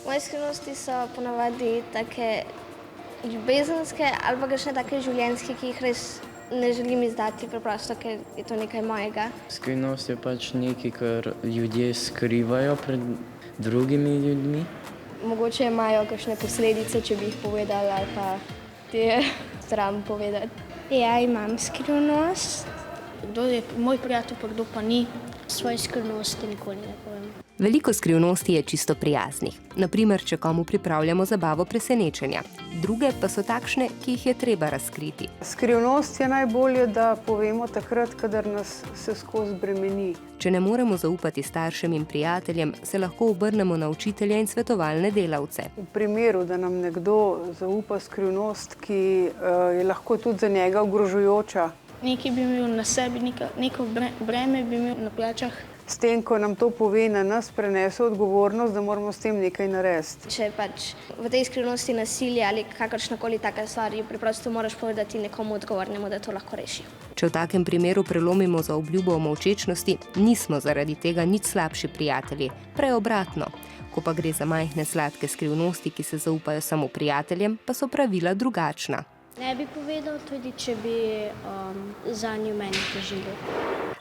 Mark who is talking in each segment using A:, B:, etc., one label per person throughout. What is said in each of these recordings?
A: Moje skrivnosti so ponavadi take ljubezenske ali pa kakšne take življenjske, ki jih res ne želim izdati preprosto, ker je to nekaj mojega.
B: Skrivnost je pač nekaj, kar ljudje skrivajo pred drugimi ljudmi.
C: Mogoče imajo kakšne posledice, če bi jih povedali, ali pa ti je sram povedati.
D: Ja, imam skrivnost.
E: Kdo je moj prijatelj, pa kdo pa ni. Svoje skrivnosti nikoli ne povem.
F: Veliko skrivnosti je čisto prijaznih. Naprimer, če komu pripravljamo zabavo presenečenja. Druge pa so takšne, ki jih je treba razkriti.
G: Skrivnost je najbolje, da povemo takrat, kadar nas se skozi bremeni.
F: Če ne moremo zaupati staršem in prijateljem, se lahko obrnemo na učitelje in svetovalne delavce.
G: V primeru, da nam nekdo zaupa skrivnost, ki je lahko tudi za njega ogrožujoča,
E: Nekaj bi imel na sebi, neko breme bi imel na plačah.
G: s tem, ko nam to pove, na nas prenese odgovornost, da moramo s tem nekaj narediti.
A: Če pač v tej skrivnosti nasilje ali kakršnakoli taka stvar, jo preprosto moraš povedati nekomu odgovornemu, da to lahko reši.
F: Če v takem primeru prelomimo za obljubo o molčečnosti, nismo zaradi tega nič slabši prijatelji, prej obratno. Ko pa gre za majhne sladke skrivnosti, ki se zaupajo samo prijateljem, pa so pravila drugačna.
D: Ne bi povedal, tudi če bi zanjo meni težilo.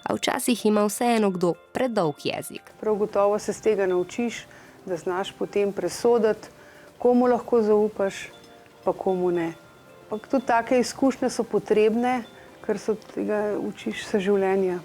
F: A včasih ima vseeno kdo predolg jezik.
G: Prav gotovo se z tega naučiš, da znaš potem presoditi, komu lahko zaupaš, pa komu ne. Ampak tudi take izkušnje so potrebne, ker se tega učiš vse življenja.